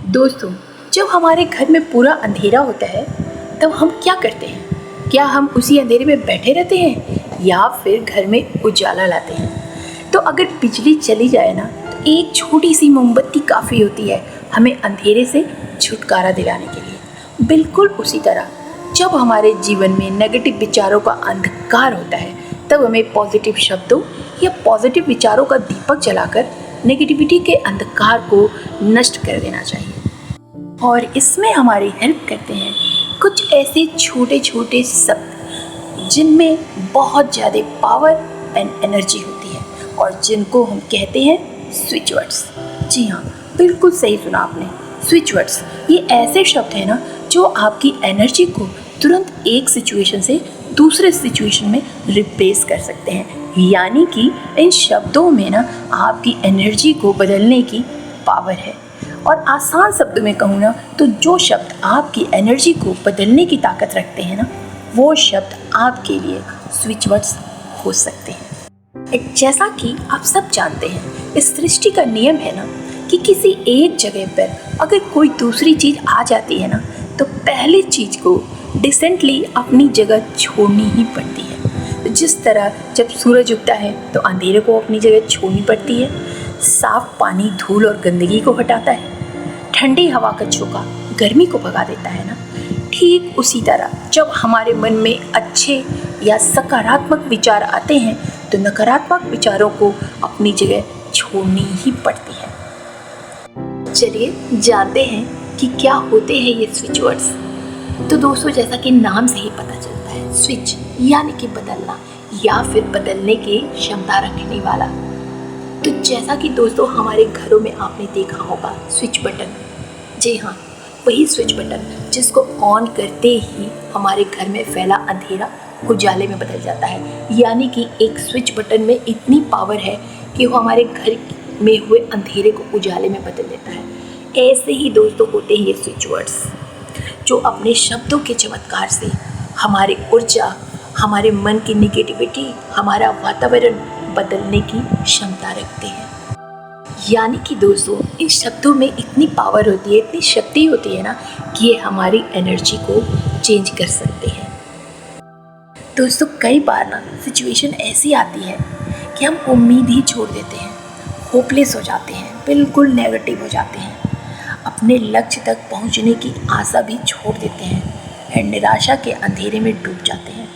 दोस्तों, जब हमारे घर में पूरा अंधेरा होता है तब हम क्या करते हैं? क्या हम उसी अंधेरे में बैठे रहते हैं या फिर घर में उजाला लाते हैं? तो अगर बिजली चली जाए ना तो एक छोटी सी मोमबत्ती काफ़ी होती है हमें अंधेरे से छुटकारा दिलाने के लिए। बिल्कुल उसी तरह जब हमारे जीवन में नेगेटिव विचारों का अंधकार होता है तब हमें पॉजिटिव शब्दों या पॉजिटिव विचारों का दीपक जलाकर नेगेटिविटी के अंधकार को नष्ट कर देना चाहिए। और इसमें हमारी हेल्प करते हैं कुछ ऐसे छोटे छोटे शब्द जिनमें बहुत ज़्यादा पावर एंड एनर्जी होती है और जिनको हम कहते हैं स्विच वर्ड्स। जी हाँ, बिल्कुल सही सुना आपने, स्विच वर्ड्स। ये ऐसे शब्द हैं ना जो आपकी एनर्जी को तुरंत एक सिचुएशन से दूसरे सिचुएशन में रिप्लेस कर सकते हैं। यानी कि इन शब्दों में ना आपकी एनर्जी को बदलने की पावर है। और आसान शब्दों में कहूँ ना तो जो शब्द आपकी एनर्जी को बदलने की ताकत रखते हैं ना वो शब्द आपके लिए स्विच वर्ड्स हो सकते हैं। जैसा कि आप सब जानते हैं, इस सृष्टि का नियम है ना कि किसी एक जगह पर अगर कोई दूसरी चीज़ आ जाती है ना तो पहली चीज़ को डिसेंटली अपनी जगह छोड़नी ही पड़ती है। तो जिस तरह जब सूरज उगता है तो अंधेरे को अपनी जगह छोड़नी पड़ती है, साफ पानी धूल और गंदगी को हटाता है, ठंडी हवा का झोंका गर्मी को भगा देता है ना, ठीक उसी तरह जब हमारे मन में अच्छे या सकारात्मक विचार आते हैं तो नकारात्मक विचारों को अपनी जगह छोड़नी ही पड़ती है। चलिए जानते हैं कि क्या होते हैं ये स्विच वर्ड्स। तो दोस्तों, जैसा कि नाम से ही पता चलता है, स्विच यानी कि बदलना या फिर बदलने की क्षमता रखने वाला। तो जैसा कि दोस्तों हमारे घरों में आपने देखा होगा स्विच बटन। जी हाँ, वही स्विच बटन जिसको ऑन करते ही हमारे घर में फैला अंधेरा उजाले में बदल जाता है। यानी कि एक स्विच बटन में इतनी पावर है कि वो हमारे घर में हुए अंधेरे को उजाले में बदल देता है। ऐसे ही दोस्तों होते हैं ये स्विच वर्ड्स जो अपने शब्दों के चमत्कार से हमारी ऊर्जा, हमारे मन की नेगेटिविटी, हमारा वातावरण बदलने की क्षमता रखते हैं। यानी कि दोस्तों इन शब्दों में इतनी पावर होती है, इतनी शक्ति होती है ना कि ये हमारी एनर्जी को चेंज कर सकते हैं। दोस्तों, कई बार ना सिचुएशन ऐसी आती है कि हम उम्मीद ही छोड़ देते हैं, होपलेस हो जाते हैं, बिल्कुल नेगेटिव हो जाते हैं, अपने लक्ष्य तक पहुंचने की आशा भी छोड़ देते हैं और निराशा के अंधेरे में डूब जाते हैं।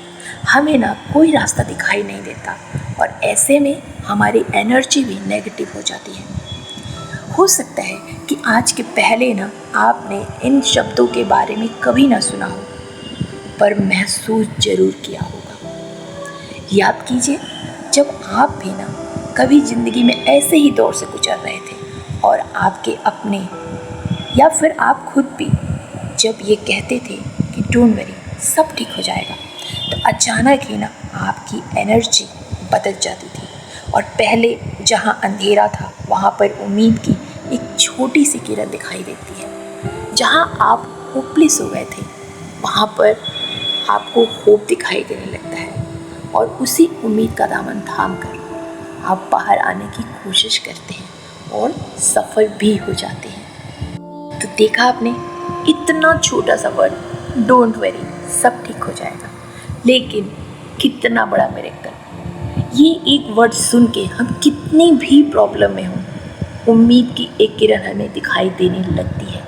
हमें ना कोई रास्ता दिखाई नहीं देता और ऐसे में हमारी एनर्जी भी नेगेटिव हो जाती है। हो सकता है कि आज के पहले ना आपने इन शब्दों के बारे में कभी ना सुना हो पर महसूस जरूर किया होगा। याद कीजिए जब आप भी ना कभी ज़िंदगी में ऐसे ही दौर से गुजर रहे थे और आपके अपने या फिर आप खुद भी जब ये कहते थे कि डोंट वरी, सब ठीक हो जाएगा, तो अचानक ही ना आपकी एनर्जी बदल जाती थी और पहले जहाँ अंधेरा था वहाँ पर उम्मीद की एक छोटी सी किरण दिखाई देती है। जहाँ आप होपलेस हो गए थे वहाँ पर आपको होप दिखाई देने लगता है और उसी उम्मीद का दामन थाम कर आप बाहर आने की कोशिश करते हैं और सफल भी हो जाते हैं। तो देखा आपने, इतना छोटा सा वर्ड डोंट वरी, सब ठीक हो जाएगा, लेकिन कितना बड़ा मिरेकल। ये एक वर्ड सुन के हम कितनी भी प्रॉब्लम में हों, उम्मीद की एक किरण हमें दिखाई देने लगती है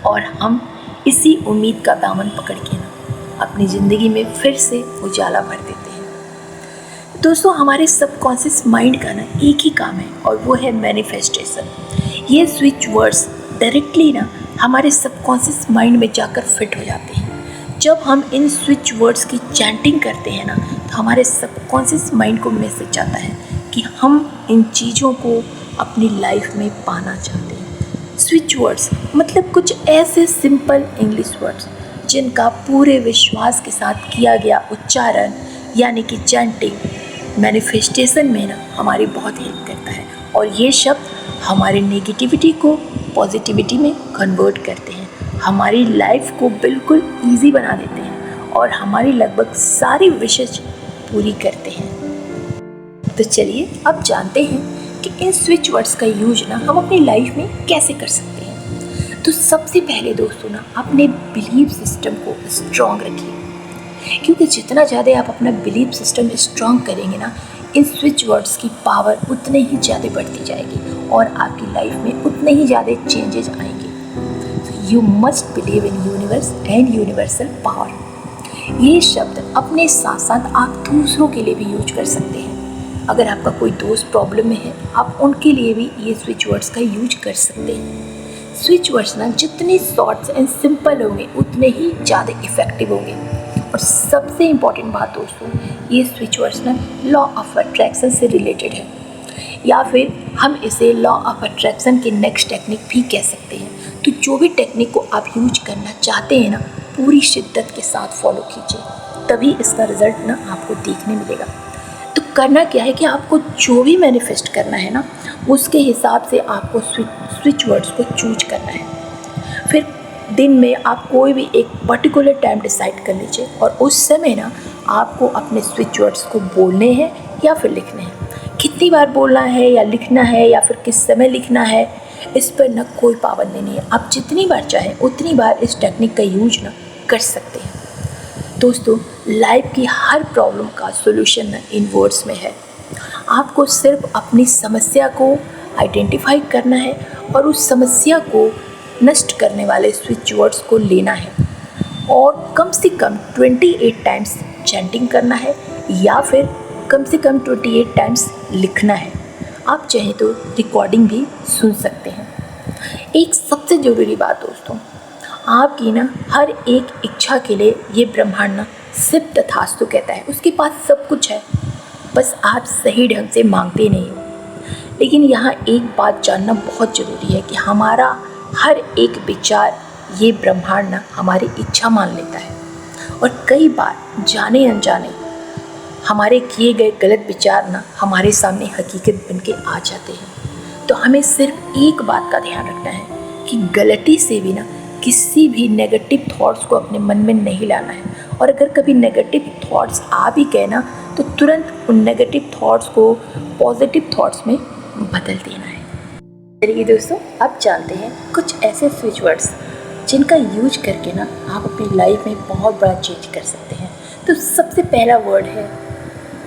और हम इसी उम्मीद का दामन पकड़ के ना अपनी ज़िंदगी में फिर से उजाला भर देते हैं। दोस्तों, हमारे सबकॉन्शियस माइंड का ना एक ही काम है और वो है मैनिफेस्टेशन। ये स्विच वर्ड्स डायरेक्टली ना हमारे सबकॉन्शियस माइंड में जाकर फिट हो जाते हैं। जब हम इन स्विच वर्ड्स की चैंटिंग करते हैं ना तो हमारे सबकॉन्शियस माइंड को मैसेज जाता है कि हम इन चीज़ों को अपनी लाइफ में पाना चाहते हैं। स्विच वर्ड्स मतलब कुछ ऐसे सिंपल इंग्लिश वर्ड्स जिनका पूरे विश्वास के साथ किया गया उच्चारण यानी कि चैंटिंग मैनिफेस्टेशन में ना हमारी बहुत हेल्प करता है और ये शब्द हमारे नेगेटिविटी को पॉजिटिविटी में कन्वर्ट करते हैं, हमारी लाइफ को बिल्कुल ईजी बना देते हैं और हमारी लगभग सारी विशेष पूरी करते हैं। तो चलिए अब जानते हैं कि इन स्विच वर्ड्स का यूज ना हम अपनी लाइफ में कैसे कर सकते हैं। तो सबसे पहले दोस्तों ना अपने बिलीफ सिस्टम को स्ट्रॉन्ग रखिए, क्योंकि जितना ज़्यादा आप अपना बिलीफ सिस्टम स्ट्रॉन्ग करेंगे ना, इन स्विच वर्ड्स की पावर उतने ही ज़्यादा बढ़ती जाएगी और आपकी लाइफ में उतने ही ज़्यादा चेंजेस आएंगे। You must believe in universe and universal power. ये शब्द अपने साथ साथ आप दूसरों के लिए भी यूज कर सकते हैं। अगर आपका कोई दोस्त प्रॉब्लम में है, आप उनके लिए भी ये स्विच वर्ड्स का यूज कर सकते हैं। स्विच वर्ड्स ना जितने शॉर्ट्स एंड सिंपल होंगे उतने ही ज़्यादा इफ़ेक्टिव होंगे। और सबसे इम्पॉर्टेंट बात दोस्तों, ये स्विच वर्ड्स ना लॉ ऑफ अट्रैक्शन से रिलेटेड है, या फिर हम इसे लॉ ऑफ अट्रैक्शन की नेक्स्ट टेक्निक भी कह सकते हैं। तो जो भी टेक्निक को आप यूज करना चाहते हैं ना, पूरी शिद्दत के साथ फॉलो कीजिए, तभी इसका रिजल्ट ना आपको देखने मिलेगा। तो करना क्या है कि आपको जो भी मैनिफेस्ट करना है ना, उसके हिसाब से आपको स्विच वर्ड्स को चूज करना है। फिर दिन में आप कोई भी एक पर्टिकुलर टाइम डिसाइड कर लीजिए और उस समय ना आपको अपने स्विच वर्ड्स को बोलने हैं या फिर लिखने हैं। कितनी बार बोलना है या लिखना है या फिर किस समय लिखना है, इस पर ना कोई पाबंदी नहीं है। आप जितनी बार चाहें उतनी बार इस टेक्निक का यूज ना कर सकते हैं। दोस्तों, लाइफ की हर प्रॉब्लम का सॉल्यूशन ना इन वर्ड्स में है। आपको सिर्फ अपनी समस्या को आइडेंटिफाई करना है और उस समस्या को नष्ट करने वाले स्विच वर्ड्स को लेना है और कम से कम 28 टाइम्स चैंटिंग करना है या फिर कम से कम 28 टाइम्स लिखना है। आप चाहें तो रिकॉर्डिंग भी सुन सकते हैं। एक सबसे ज़रूरी बात दोस्तों, आपकी ना हर एक इच्छा के लिए ये ब्रह्मांड ना सिर्फ तथास्तु कहता है। उसके पास सब कुछ है, बस आप सही ढंग से मांगते नहीं हो। लेकिन यहाँ एक बात जानना बहुत ज़रूरी है कि हमारा हर एक विचार ये ब्रह्मांड ना हमारी इच्छा मान लेता है और कई बार जाने अनजाने हमारे किए गए गलत विचार ना हमारे सामने हकीकत बन के आ जाते हैं। तो हमें सिर्फ एक बात का ध्यान रखना है कि गलती से भी ना किसी भी नेगेटिव थॉट्स को अपने मन में नहीं लाना है, और अगर कभी नेगेटिव थॉट्स आ भी गए ना तो तुरंत उन नेगेटिव थॉट्स को पॉजिटिव थॉट्स में बदल देना है। चलिए दोस्तों, अब जानते हैं कुछ ऐसे स्विच वर्ड्स जिनका यूज करके ना आप अपनी लाइफ में बहुत बड़ा चेंज कर सकते हैं। तो सबसे पहला वर्ड है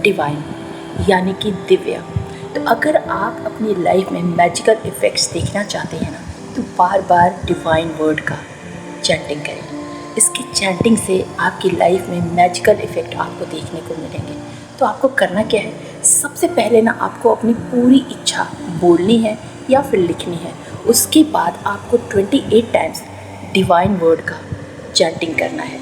डिवाइन, यानी कि दिव्य। तो अगर आप अपनी लाइफ में मैजिकल इफ़ेक्ट्स देखना चाहते हैं ना, तो बार बार डिवाइन वर्ड का चैंटिंग करें। इसकी चैंटिंग से आपकी लाइफ में मैजिकल इफ़ेक्ट आपको देखने को मिलेंगे। तो आपको करना क्या है, सबसे पहले ना आपको अपनी पूरी इच्छा बोलनी है या फिर लिखनी है। उसके बाद आपको 28 टाइम्स डिवाइन वर्ड का चैंटिंग करना है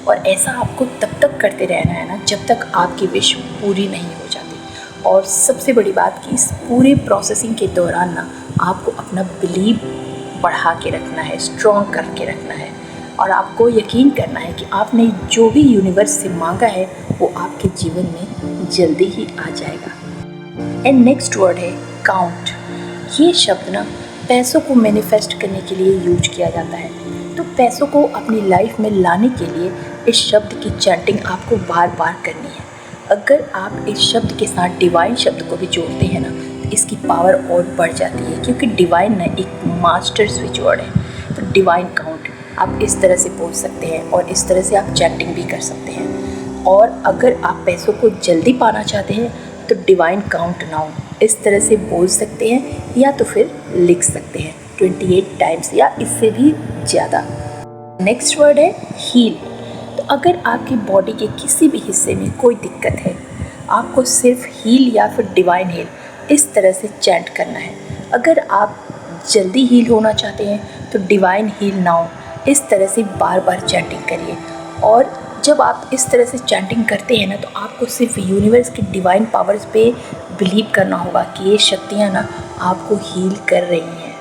और ऐसा आपको तब तक करते रहना है ना जब तक आपकी विश पूरी नहीं हो जाती। और सबसे बड़ी बात कि इस पूरे प्रोसेसिंग के दौरान ना आपको अपना बिलीव बढ़ा के रखना है, स्ट्रॉन्ग करके रखना है और आपको यकीन करना है कि आपने जो भी यूनिवर्स से मांगा है वो आपके जीवन में जल्दी ही आ जाएगा। एंड नेक्स्ट वर्ड है काउंट। ये शब्द ना पैसों को मैनिफेस्ट करने के लिए यूज किया जाता है। तो पैसों को अपनी लाइफ में लाने के लिए इस शब्द की चैंटिंग आपको बार बार करनी है। अगर आप इस शब्द के साथ डिवाइन शब्द को भी जोड़ते हैं ना, तो इसकी पावर और बढ़ जाती है, क्योंकि डिवाइन ना एक मास्टर स्विच वर्ड है। तो डिवाइन काउंट आप इस तरह से बोल सकते हैं और इस तरह से आप चैंटिंग भी कर सकते हैं। और अगर आप पैसों को जल्दी पाना चाहते हैं तो डिवाइन काउंट नाउ इस तरह से बोल सकते हैं या तो फिर लिख सकते हैं 28 टाइम्स या इससे भी ज़्यादा। नेक्स्ट वर्ड है हील। तो अगर आपकी बॉडी के किसी भी हिस्से में कोई दिक्कत है, आपको सिर्फ हील या फिर डिवाइन हील इस तरह से चैंट करना है। अगर आप जल्दी हील होना चाहते हैं तो डिवाइन हील नाउ इस तरह से बार बार चैंटिंग करिए। और जब आप इस तरह से चैंटिंग करते हैं ना, तो आपको सिर्फ यूनिवर्स की डिवाइन पावर्स पे बिलीव करना होगा कि ये शक्तियाँ ना आपको हील कर रही हैं।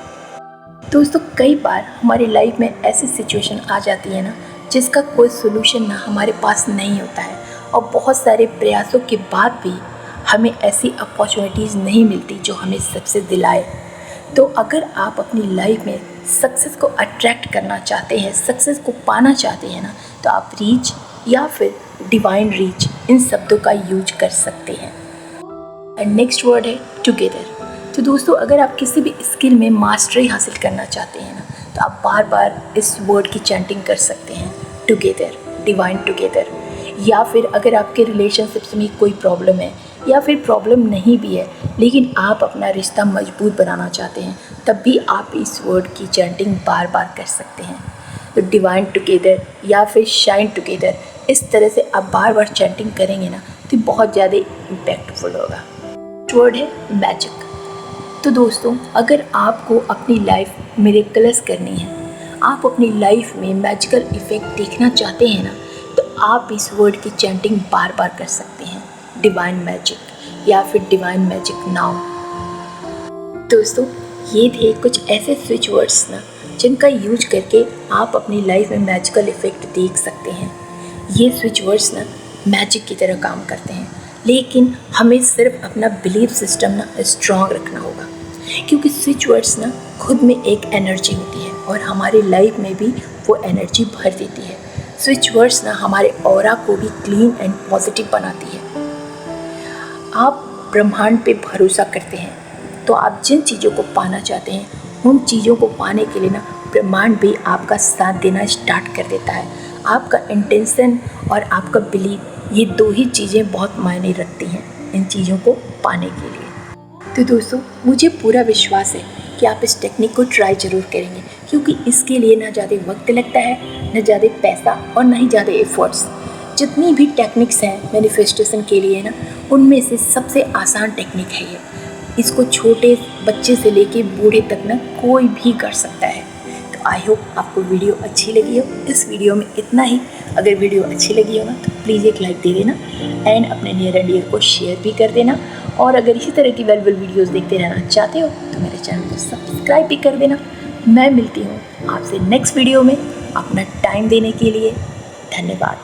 दोस्तों, कई बार हमारी लाइफ में ऐसी सिचुएशन आ जाती है ना जिसका कोई सोल्यूशन ना हमारे पास नहीं होता है, और बहुत सारे प्रयासों के बाद भी हमें ऐसी अपॉर्चुनिटीज़ नहीं मिलती जो हमें सक्सेस दिलाए। तो अगर आप अपनी लाइफ में सक्सेस को अट्रैक्ट करना चाहते हैं, सक्सेस को पाना चाहते हैं ना, तो आप रीच या फिर डिवाइन रीच इन शब्दों का यूज कर सकते हैं। एंड नेक्स्ट वर्ड है टुगेदर। तो दोस्तों, अगर आप किसी भी स्किल में मास्टरी हासिल करना चाहते हैं ना, तो आप बार बार इस वर्ड की चैंटिंग कर सकते हैं, टुगेदर, डिवाइन टुगेदर। या फिर अगर आपके रिलेशनशिप्स में कोई प्रॉब्लम है या फिर प्रॉब्लम नहीं भी है लेकिन आप अपना रिश्ता मजबूत बनाना चाहते हैं, तब भी आप इस वर्ड की चैंटिंग बार बार कर सकते हैं। तो डिवाइन टुगेदर या फिर शाइन टुगेदर, इस तरह से आप बार बार चैंटिंग करेंगे ना तो बहुत ज़्यादा इम्पैक्टफुल होगा। वर्ड है मैजिक। तो दोस्तों, अगर आपको अपनी लाइफ मिरेकल्स करनी है, आप अपनी लाइफ में मैजिकल इफ़ेक्ट देखना चाहते हैं ना, तो आप इस वर्ड की चैंटिंग बार बार कर सकते हैं, डिवाइन मैजिक या फिर डिवाइन मैजिक नाउ। दोस्तों, ये थे कुछ ऐसे स्विच वर्ड्स ना जिनका यूज करके आप अपनी लाइफ में मैजिकल इफ़ेक्ट देख सकते हैं। ये स्विच वर्ड्स ना मैजिक की तरह काम करते हैं, लेकिन हमें सिर्फ अपना बिलीफ सिस्टम ना स्ट्रॉन्ग रखना होगा, क्योंकि स्विच वर्ड्स ना खुद में एक एनर्जी होती है और हमारी लाइफ में भी वो एनर्जी भर देती है। स्विच वर्ड्स ना हमारे ऑरा को भी क्लीन एंड पॉजिटिव बनाती है। आप ब्रह्मांड पे भरोसा करते हैं तो आप जिन चीज़ों को पाना चाहते हैं उन चीज़ों को पाने के लिए ना ब्रह्मांड भी आपका साथ देना स्टार्ट कर देता है। आपका इंटेंशन और आपका बिलीव, ये दो ही चीज़ें बहुत मायने रखती हैं इन चीज़ों को पाने के लिए। तो दोस्तों, मुझे पूरा विश्वास है कि आप इस टेक्निक को ट्राई ज़रूर करेंगे, क्योंकि इसके लिए ना ज़्यादा वक्त लगता है, ना ज़्यादा पैसा और ना ही ज़्यादा एफर्ट्स। जितनी भी टेक्निक्स हैं मैनिफेस्टेशन के लिए ना, उनमें से सबसे आसान टेक्निक है ये। इसको छोटे बच्चे से लेके बूढ़े तक ना कोई भी कर सकता है। तो आई होप आपको वीडियो अच्छी लगी हो। इस वीडियो में इतना ही। अगर वीडियो अच्छी लगी हो ना तो प्लीज़ एक लाइक दे देना एंड अपने नियर एंड डियर को शेयर भी कर देना। और अगर इसी तरह की वैल्यूएबल वीडियोस देखते रहना चाहते हो तो मेरे चैनल को सब्सक्राइब भी कर देना। मैं मिलती हूँ आपसे नेक्स्ट वीडियो में। अपना टाइम देने के लिए धन्यवाद।